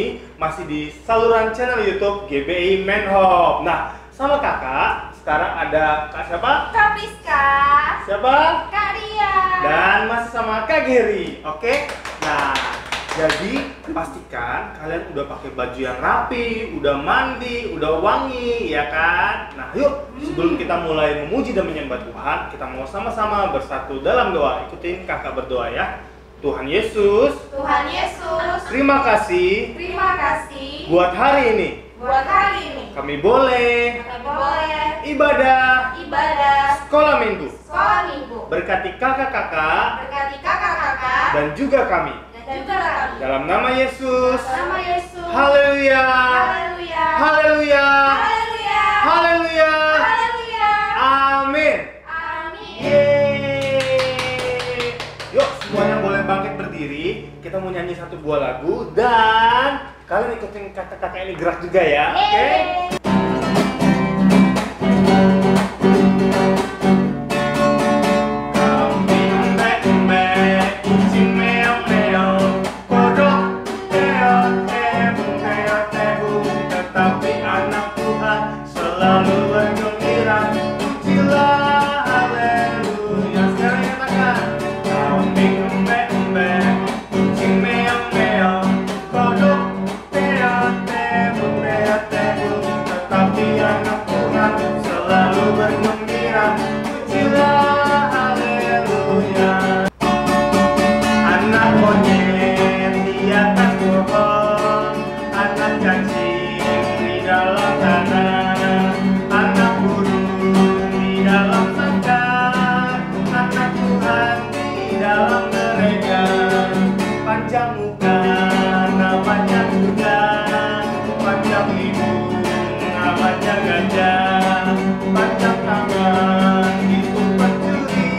lagi masih di saluran channel YouTube GBI Menhop. Nah, sama kakak sekarang ada Kak siapa? Kak Priska. Siapa? Kak Ria. Dan masih sama Kak Geri. Oke. Nah, jadi pastikan kalian udah pakai baju yang rapi, udah mandi, udah wangi, ya kan? Nah, yuk sebelum kita mulai memuji dan menyembah Tuhan, kita mau sama-sama bersatu dalam doa. Ikutin kakak berdoa ya. Tuhan Yesus, Tuhan Yesus, terima kasih terima kasih buat hari ini. buat hari ini. Kami boleh Kami boleh ibadah ibadah sekolah minggu. sekolah minggu. Berkati kakak-kakak Berkati kakak-kakak dan juga kami. dan juga kami. Dalam nama Yesus. Nama Yesus. Haleluya. Haleluya. Haleluya. Haleluya. Haleluya. Haleluya. Amin. Amin. Yeay. Yuk semuanya boleh bangkit berdiri. Kita mau nyanyi satu buah lagu dan kalian ikutin kakak-kakak ini gerak juga ya. Oke? Tetapi anak Tuhan selalu bergembira. Pujilah haleluya. Sekarang katakan kambing embe-embe, kucing meong-meong, kodok teot-tebu, tetapi anak Tuhan selalu bergembira. Pujilah haleluya. Anak monyet di atas pohon, anak cacing di dalam tanah, anak burung di dalam sangkar, anak Tuhan di dalam gereja. Panjang muka namanya kuda, panjang hidung namanya gajah, panjang tangan itu pencuri,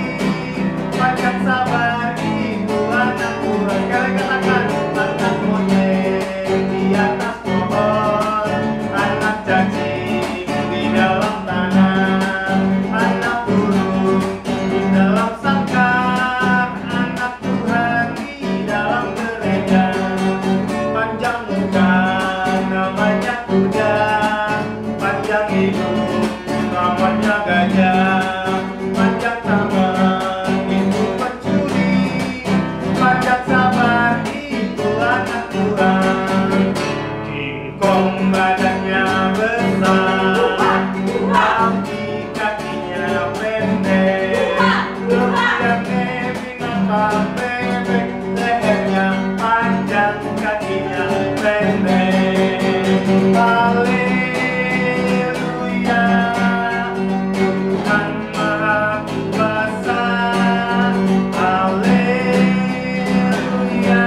panjang sabar itu anak Tuhan. Kalian katakan anak monyet di atas pohon, anak cacing di dalam tanah, anak burung di dalam sangkar, anak Tuhan di dalam gereja. Panjang muka namanya kuda, panjang hidung namanya gajah, panjang tangan itu pencuri, panjang sabar itu anak Tuhan. King Kong badannya besar, tapi kakinya pendek, lehernya binatang bebek, lehernya panjang, kakinya pendek. Haleluya, Tuhan Maha Kuasa. Haleluya,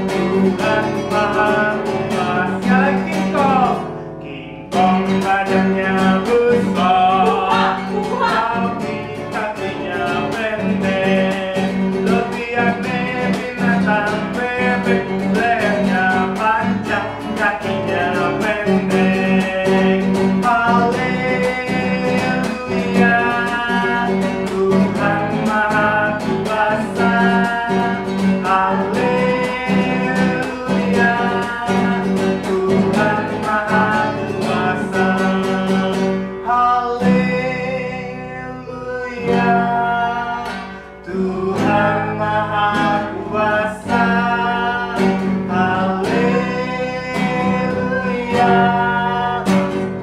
Tuhan Maha Kuasa. King Kong, King Kong badannya besar, tapi kakinya pendek, lebihannya binatang bebek, lehernya panjang, kakinya pendek. Haleluya, Tuhan Maha Kuasa. Haleluya, Tuhan Maha Kuasa. Haleluya, Tuhan Maha Kuasa. Haleluya,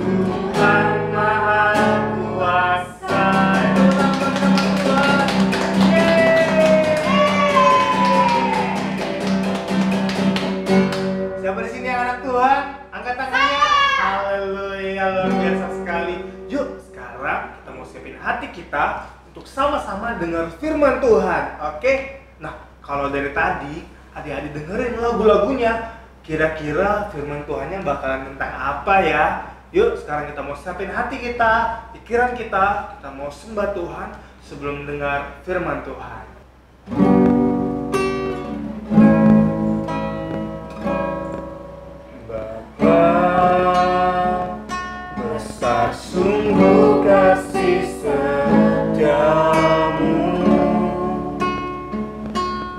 Tuhan Maha Kuasa. Itu ulang bersama Tuhan. Yeay. Siapa di sini yang anak Tuhan? Angkat tangannya. Haleluya, luar biasa sekali. Yuk, sekarang kita mau siapin hati kita untuk sama-sama dengar firman Tuhan. Oke? Nah, kalau dari tadi adik-adik dengerin lagu-lagunya, kira-kira firman Tuhannya bakalan tentang apa ya? Yuk, sekarang kita mau siapin hati kita, pikiran kita mau sembah Tuhan sebelum dengar firman Tuhan. Bapa, besar sungguh kasih setiamu,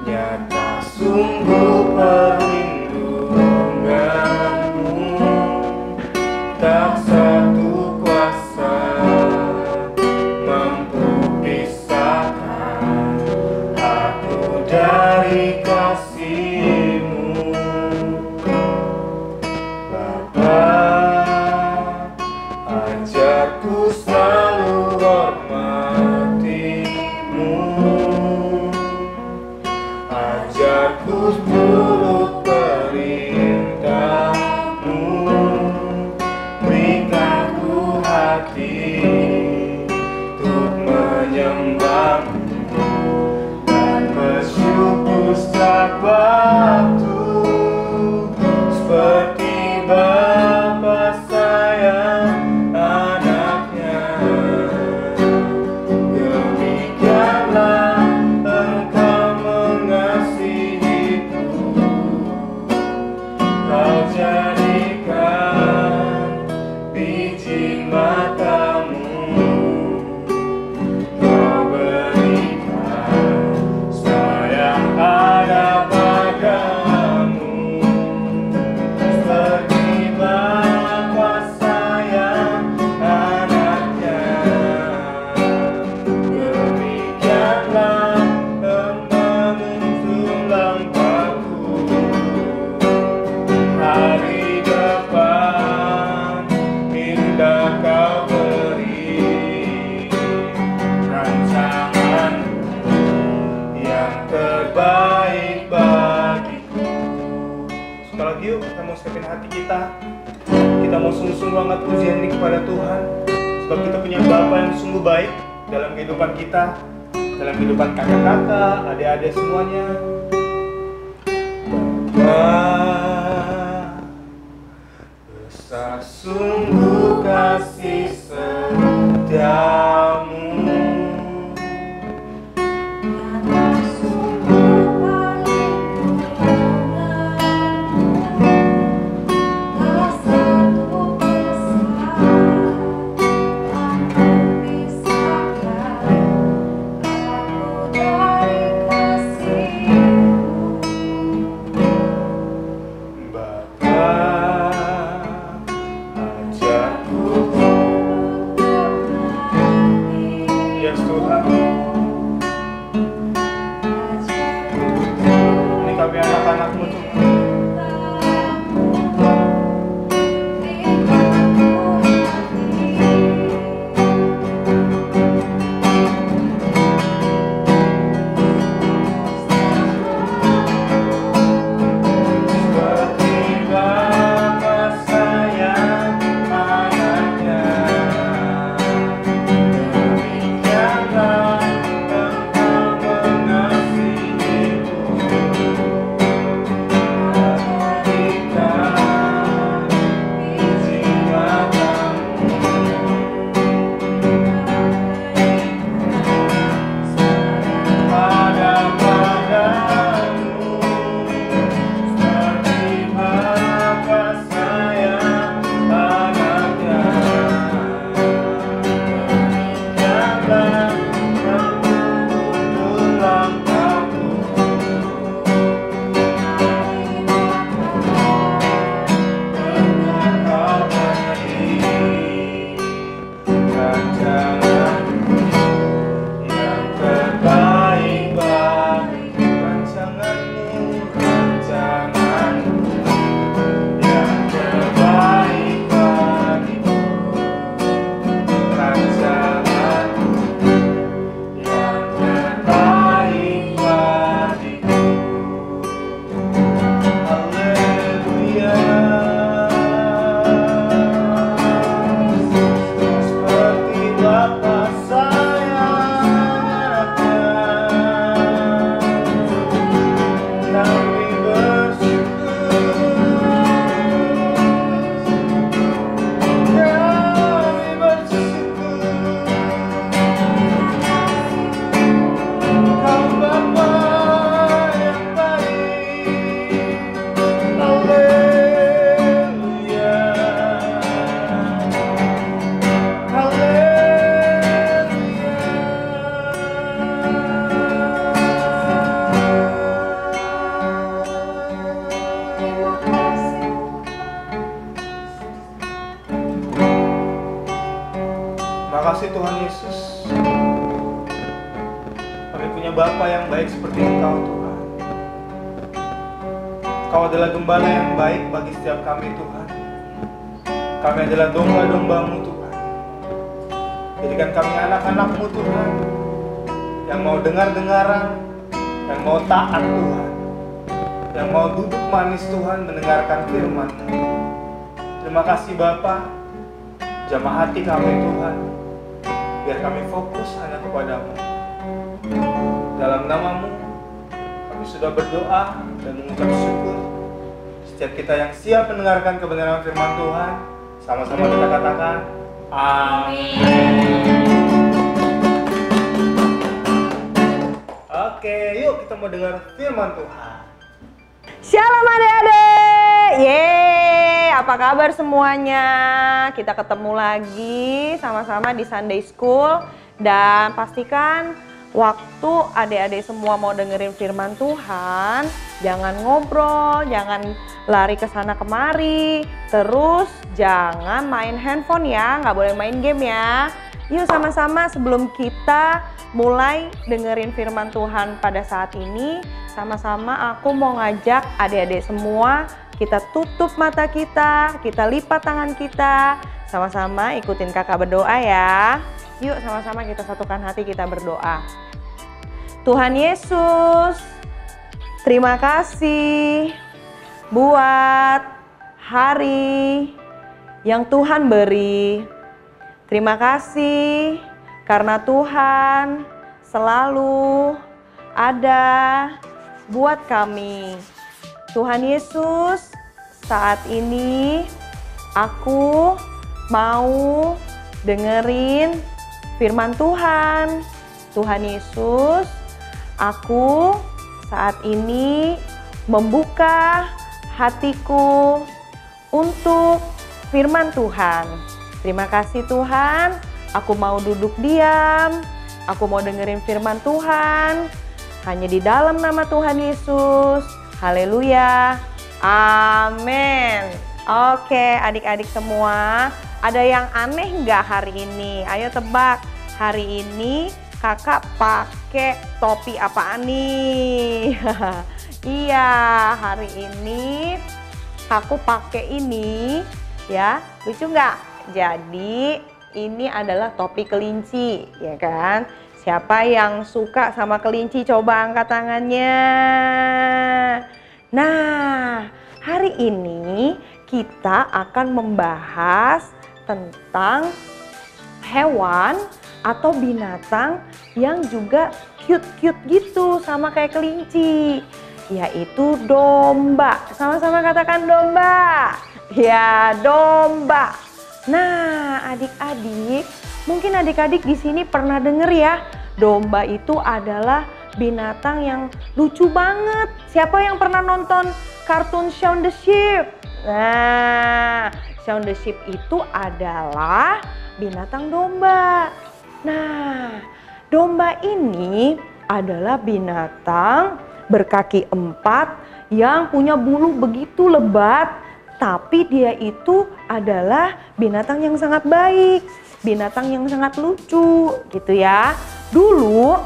nyata sungguh perlindungan. tak satu kuasa mampu pisahkan aku dari kasih-Mu. Bapa, ajarku selalu hormati-Mu, ajarku turut perintah-Mu, berikan ku hati untuk menyembah-Mu dan bersyukur setiap waktu, seperti Bapa sayang anaknya. Demikianlah Engkau mengasihiku, Kau jadikan biji mata-Mu, Kau berikan semua yang ada padamu, seperti Bapa sayang anaknya. Demikianlah menuntun langkahku, hari depan indah Kau beri, rancangan-Mu yang terbaik bagiku. Sekali lagi yuk, kita mau siapin hati kita. Kita mau sungguh-sungguh angkat pujian ini kepada Tuhan, sebab kita punya Bapa yang sungguh baik dalam kehidupan kita, dalam kehidupan kakak-kakak, adik-adik semuanya. Bapa, besar sungguh kasih setiamu, yes Tuhan. Ini kami anak-anak-Mu Tuhan. Seperti Bapa sayang anaknya, demikianlah Terima kasih Tuhan Yesus. Kami punya Bapa yang baik seperti Engkau Tuhan. Kau adalah gembala yang baik bagi setiap kami Tuhan. Kami adalah domba-domba-Mu Tuhan. Jadikan kami anak-anak-Mu Tuhan, yang mau dengar-dengaran, yang mau taat Tuhan, yang mau duduk manis Tuhan mendengarkan firman-Mu. Terima kasih Bapa, jamah hati kami Tuhan, biar kami fokus hanya kepadamu. Dalam nama-Mu kami sudah berdoa dan mengucap syukur. Setiap kita yang siap mendengarkan kebenaran firman Tuhan, sama-sama kita katakan amin. Oke, yuk kita mau dengar firman Tuhan. Shalom adik-adik, yeay, apa kabar semuanya? Kita ketemu lagi sama-sama di Sunday School. Dan pastikan waktu adik-adik semua mau dengerin firman Tuhan, jangan ngobrol, jangan lari ke sana kemari, terus jangan main handphone ya, nggak boleh main game ya. Yuk sama-sama sebelum kita mulai dengerin firman Tuhan pada saat ini, sama-sama aku mau ngajak adik-adik semua, kita tutup mata kita lipat tangan kita, sama-sama ikutin kakak berdoa ya. Yuk sama-sama kita satukan hati, kita berdoa. Tuhan Yesus, terima kasih buat hari yang Tuhan beri. Terima kasih karena Tuhan selalu ada buat kami. Tuhan Yesus, saat ini aku mau dengerin firman Tuhan. Tuhan Yesus, aku saat ini membuka hatiku untuk firman Tuhan. Terima kasih Tuhan, aku mau duduk diam, aku mau dengerin firman Tuhan, hanya di dalam nama Tuhan Yesus. Haleluya, amin. Oke adik-adik semua, ada yang aneh nggak hari ini? Ayo tebak, hari ini kakak pakai topi apaan nih? Iya, hari ini aku pakai ini ya, lucu nggak? Jadi ini adalah topi kelinci, ya kan? Siapa yang suka sama kelinci? Coba angkat tangannya. Nah, hari ini kita akan membahas tentang hewan atau binatang yang juga cute-cute gitu sama kayak kelinci, yaitu domba. Sama-sama katakan domba. Ya, domba. Nah, adik-adik, mungkin adik-adik di sini pernah denger ya, domba itu adalah binatang yang lucu banget. Siapa yang pernah nonton kartun Shaun the Sheep? Nah, Shaun the Sheep itu adalah binatang domba. Nah, domba ini adalah binatang berkaki 4 yang punya bulu begitu lebat, tapi dia itu adalah binatang yang sangat baik, binatang yang sangat lucu gitu ya. Dulu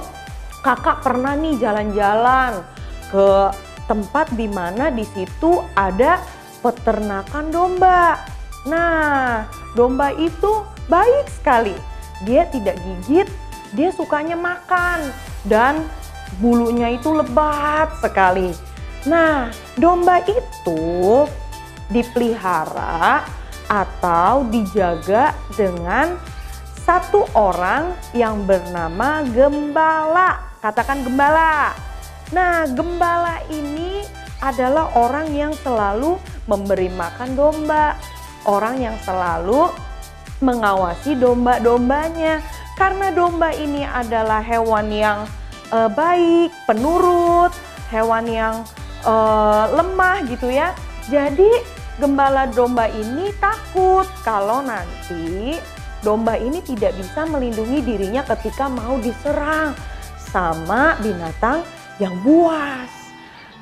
kakak pernah nih jalan-jalan ke tempat di mana di situ ada peternakan domba. Nah, domba itu baik sekali. Dia tidak gigit, dia sukanya makan dan bulunya itu lebat sekali. Nah, domba itu dipelihara atau dijaga dengan satu orang yang bernama gembala. Katakan gembala. Nah, gembala ini adalah orang yang selalu memberi makan domba, orang yang selalu mengawasi domba-dombanya. Karena domba ini adalah hewan yang baik, penurut, hewan yang lemah gitu ya. Jadi gembala domba ini takut kalau nanti domba ini tidak bisa melindungi dirinya ketika mau diserang sama binatang yang buas.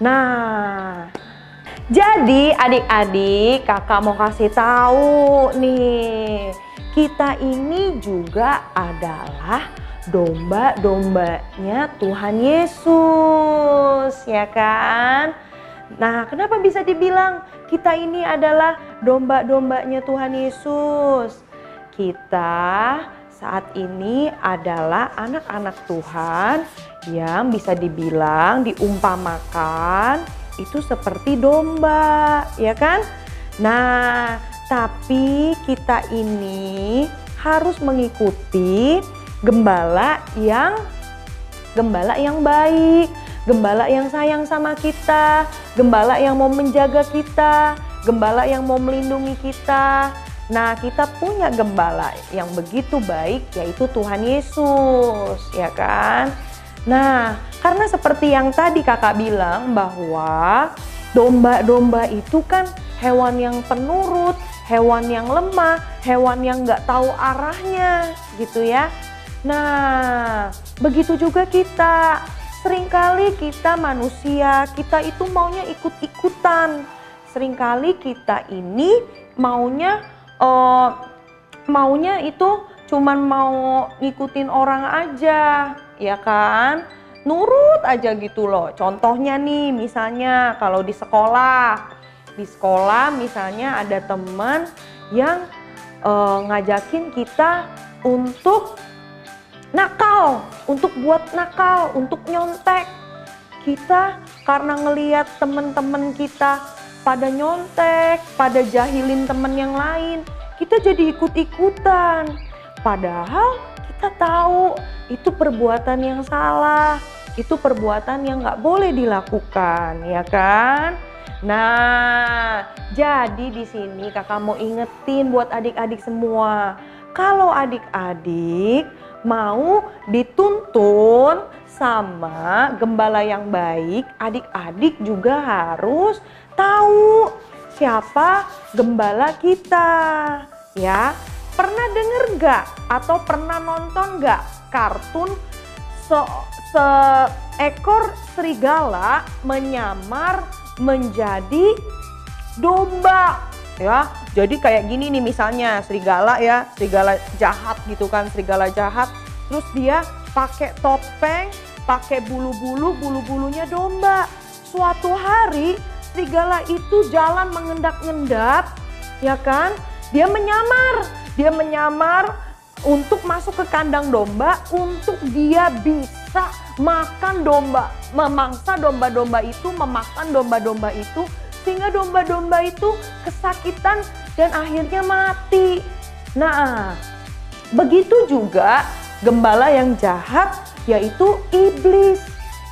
Nah, jadi adik-adik, kakak mau kasih tahu nih, kita ini juga adalah domba-dombanya Tuhan Yesus, ya kan? Nah, kenapa bisa dibilang kita ini adalah domba-dombanya Tuhan Yesus? Kita saat ini adalah anak-anak Tuhan yang bisa dibilang diumpamakan itu seperti domba, ya kan? Nah, tapi kita ini harus mengikuti gembala yang baik, gembala yang sayang sama kita, gembala yang mau menjaga kita, gembala yang mau melindungi kita. Nah, kita punya gembala yang begitu baik, yaitu Tuhan Yesus, ya kan? Nah, karena seperti yang tadi kakak bilang bahwa domba-domba itu kan hewan yang penurut, hewan yang lemah, hewan yang nggak tahu arahnya, gitu ya. Nah, begitu juga kita. Seringkali kita manusia, kita itu maunya ikut-ikutan. Seringkali kita ini maunya itu cuman mau ngikutin orang aja, ya kan? Nurut aja gitu loh. Contohnya nih, misalnya kalau di sekolah misalnya ada teman yang ngajakin kita untuk buat nakal, untuk nyontek. Kita karena ngelihat teman-teman kita pada nyontek, pada jahilin teman yang lain, kita jadi ikut-ikutan. Padahal kita tahu itu perbuatan yang salah, itu perbuatan yang nggak boleh dilakukan, ya kan? Nah, jadi di sini kakak mau ingetin buat adik-adik semua, kalau adik-adik mau dituntun sama gembala yang baik, adik-adik juga harus tahu siapa gembala kita, ya. Pernah denger gak atau pernah nonton gak kartun seekor serigala menyamar menjadi domba, ya? Jadi kayak gini nih misalnya serigala ya, serigala jahat gitu kan, serigala jahat. Terus dia pakai topeng, pakai bulu-bulunya domba. Suatu hari serigala itu jalan mengendap-endap, ya kan? Dia menyamar untuk masuk ke kandang domba, untuk dia bisa makan domba, memangsa domba-domba itu, memakan domba-domba itu, sehingga domba-domba itu kesakitan dan akhirnya mati. Nah, begitu juga gembala yang jahat, yaitu iblis.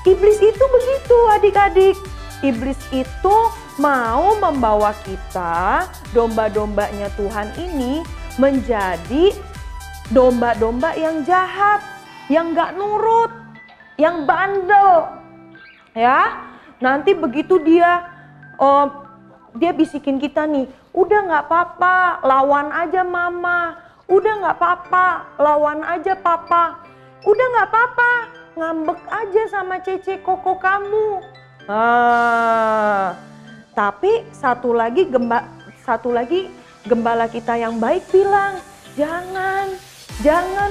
Iblis itu begitu adik-adik. Iblis itu mau membawa kita, domba-dombanya Tuhan ini, menjadi domba-domba yang jahat, yang gak nurut, yang bandel. Ya, nanti begitu dia bisikin kita nih, udah gak apa-apa, lawan aja mama. Udah gak apa-apa, lawan aja papa. Udah gak apa-apa, ngambek aja sama cece koko kamu. Tapi satu lagi gembala kita yang baik bilang, jangan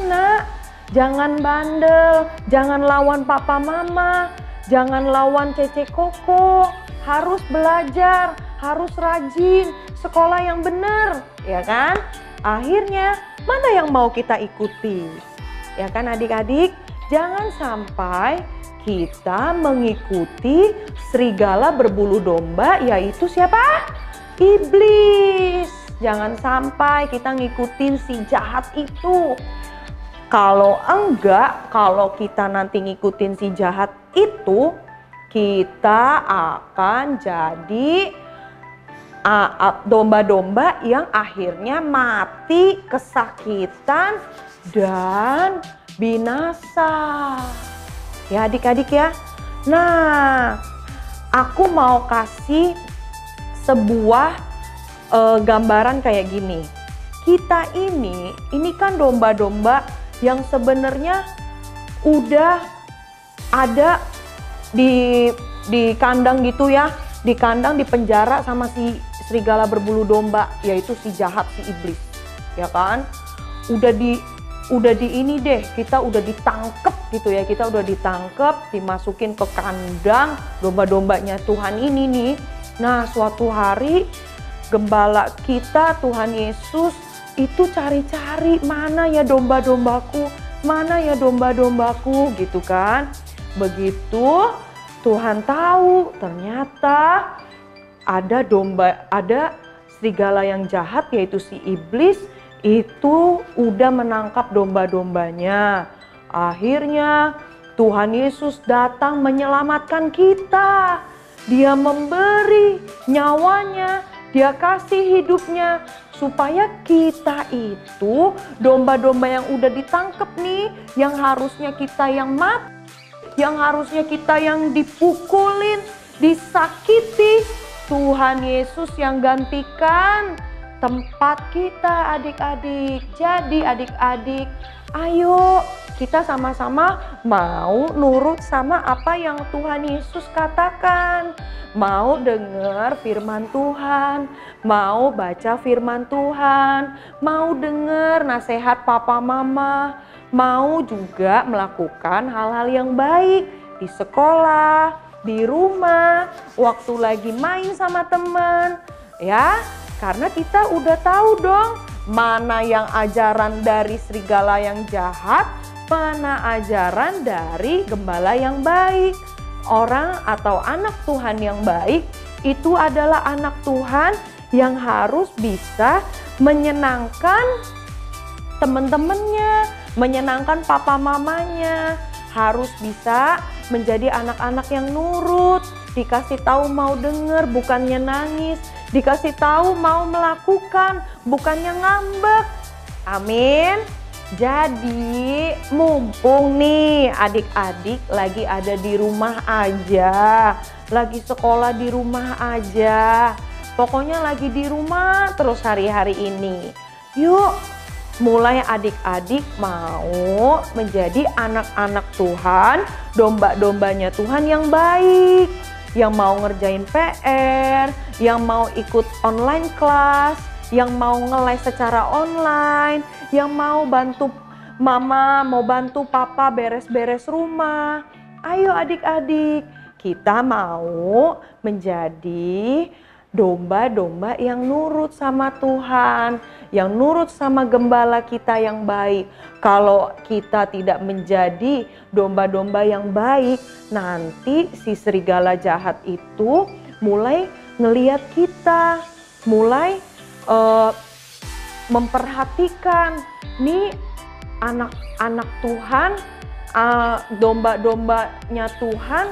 nak, jangan bandel, jangan lawan papa mama, jangan lawan cece koko, harus belajar, harus rajin, sekolah yang benar, ya kan? Akhirnya mana yang mau kita ikuti? Ya kan adik-adik, jangan sampai kita mengikuti serigala berbulu domba, yaitu siapa? Iblis. Jangan sampai kita ngikutin si jahat itu. Kalau enggak, kalau kita nanti ngikutin si jahat itu, kita akan jadi domba-domba yang akhirnya mati, kesakitan, dan binasa. Ya adik-adik ya. Nah, aku mau kasih sebuah gambaran kayak gini. Kita ini kan domba-domba yang sebenarnya udah ada di kandang gitu ya. Di kandang, di penjara sama si serigala berbulu domba, yaitu si jahat, si iblis, ya kan? udah di ini deh, kita udah ditangkep gitu ya, kita udah ditangkep, dimasukin ke kandang domba-dombanya Tuhan ini nih. Nah, suatu hari gembala kita Tuhan Yesus itu cari-cari, mana ya domba-dombaku, mana ya domba-dombaku gitu kan. Begitu Tuhan tahu ternyata ada serigala yang jahat, yaitu si iblis itu udah menangkap domba-dombanya. Akhirnya Tuhan Yesus datang menyelamatkan kita. Dia memberi nyawanya, dia kasih hidupnya supaya kita itu domba-domba yang udah ditangkap nih, yang harusnya kita yang mati, yang harusnya kita yang dipukulin, disakiti, Tuhan Yesus yang gantikan tempat kita adik-adik. Jadi adik-adik, ayo kita sama-sama mau nurut sama apa yang Tuhan Yesus katakan. Mau dengar firman Tuhan, mau baca firman Tuhan, mau dengar nasihat papa mama, mau juga melakukan hal-hal yang baik di sekolah, di rumah, waktu lagi main sama teman, ya. Karena kita udah tahu dong mana yang ajaran dari serigala yang jahat, mana ajaran dari gembala yang baik. Orang atau anak Tuhan yang baik itu adalah anak Tuhan yang harus bisa menyenangkan teman-temannya, menyenangkan papa mamanya, harus bisa menjadi anak-anak yang nurut, dikasih tahu mau denger bukannya nangis, dikasih tahu mau melakukan bukannya ngambek. Amin. Jadi mumpung nih adik-adik lagi ada di rumah aja, lagi sekolah di rumah aja, pokoknya lagi di rumah terus hari-hari ini. Yuk mulai adik-adik mau menjadi anak-anak Tuhan, domba-dombanya Tuhan yang baik, yang mau ngerjain PR, yang mau ikut online class, yang mau ngeles secara online, yang mau bantu mama, mau bantu papa beres-beres rumah. Ayo adik-adik, kita mau menjadi domba-domba yang nurut sama Tuhan, yang nurut sama gembala kita yang baik. Kalau kita tidak menjadi domba-domba yang baik, nanti si serigala jahat itu mulai ngeliat kita, mulai memperhatikan nih anak-anak Tuhan, domba-dombanya Tuhan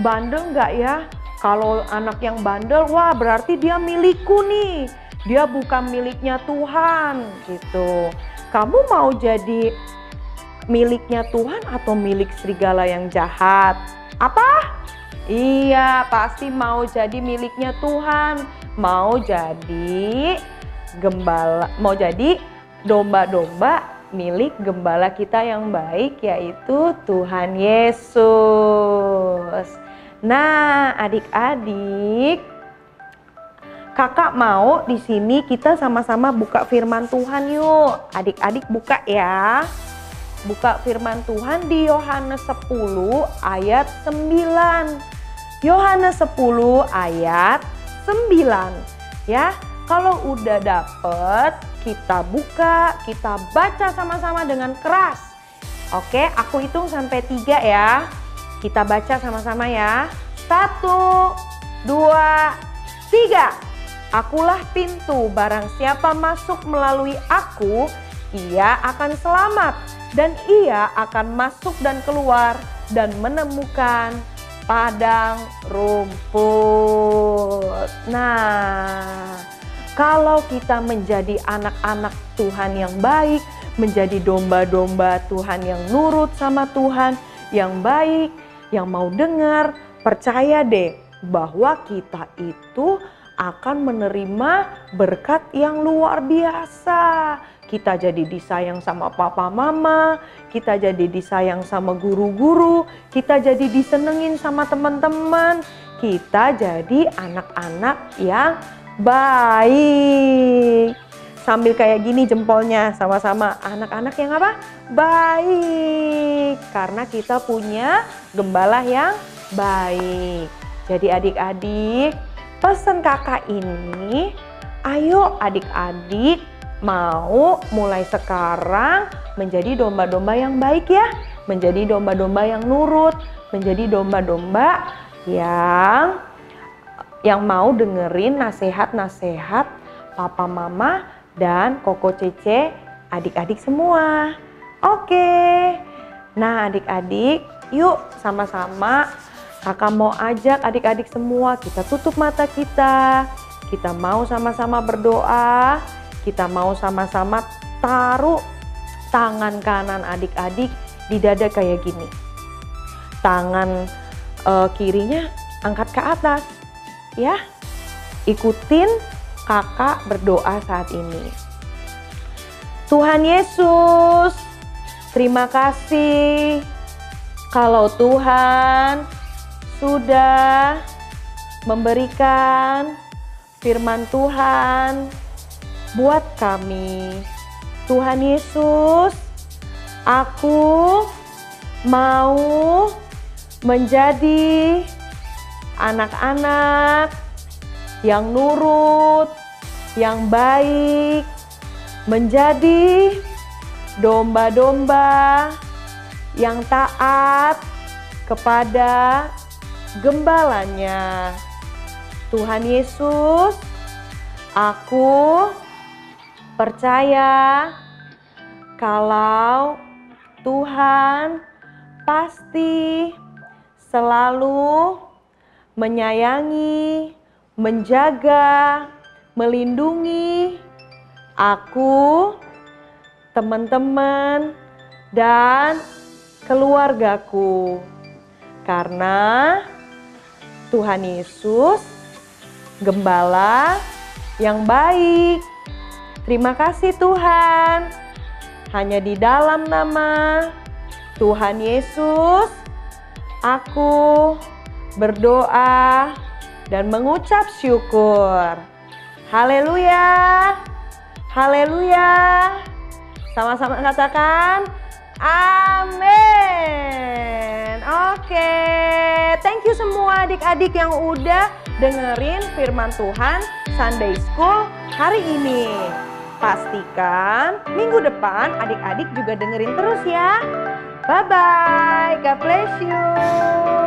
bandel nggak ya? Kalau anak yang bandel, wah berarti dia milikku nih, dia bukan miliknya Tuhan gitu. Kamu mau jadi miliknya Tuhan atau milik serigala yang jahat? Apa? Iya, pasti mau jadi miliknya Tuhan, mau jadi gembala, mau jadi domba-domba milik gembala kita yang baik, yaitu Tuhan Yesus. Nah, adik-adik, kakak mau di sini kita sama-sama buka firman Tuhan yuk. Adik-adik buka ya. Buka firman Tuhan di Yohanes 10 ayat 9. Yohanes 10 ayat 9 ya. Kalau udah dapet, kita buka, kita baca sama-sama dengan keras. Oke, aku hitung sampai 3 ya. Kita baca sama-sama ya. 1, 2, 3. Akulah pintu, barang siapa masuk melalui aku, ia akan selamat. Dan ia akan masuk dan keluar dan menemukan padang rumput. Nah, kalau kita menjadi anak-anak Tuhan yang baik, menjadi domba-domba Tuhan yang nurut sama Tuhan, yang baik, yang mau dengar, percaya deh bahwa kita itu akan menerima berkat yang luar biasa. Kita jadi disayang sama papa mama, kita jadi disayang sama guru-guru, kita jadi disenengin sama teman-teman, kita jadi anak-anak yang baik. sambil kayak gini jempolnya sama-sama. Anak-anak yang apa? Baik. Karena kita punya gembala yang baik. Jadi adik-adik, pesan kakak ini, ayo adik-adik mau mulai sekarang menjadi domba-domba yang baik ya. Menjadi domba-domba yang nurut, menjadi domba-domba yang mau dengerin nasihat-nasihat papa mama dan koko cece adik-adik semua. Oke. Nah adik-adik, yuk sama-sama kakak mau ajak adik-adik semua kita tutup mata kita. Kita mau sama-sama berdoa. Kita mau sama-sama taruh tangan kanan adik-adik di dada kayak gini. Tangan kirinya angkat ke atas. Ya, ikutin kakak berdoa saat ini. Tuhan Yesus, terima kasih kalau Tuhan sudah memberikan firman Tuhan buat kami. Tuhan Yesus, aku mau menjadi anak-anak yang nurut, yang baik, menjadi domba-domba yang taat kepada gembalanya. Tuhan Yesus, aku percaya kalau Tuhan pasti selalu menyayangi, menjaga, melindungi aku, teman-teman, dan keluargaku. Karena Tuhan Yesus gembala yang baik. Terima kasih Tuhan. Hanya di dalam nama Tuhan Yesus aku berdoa dan mengucap syukur. Haleluya. Haleluya. Sama-sama katakan amin. Oke, thank you semua adik-adik yang udah dengerin firman Tuhan Sunday School hari ini. Pastikan minggu depan adik-adik juga dengerin terus ya. Bye-bye, God bless you.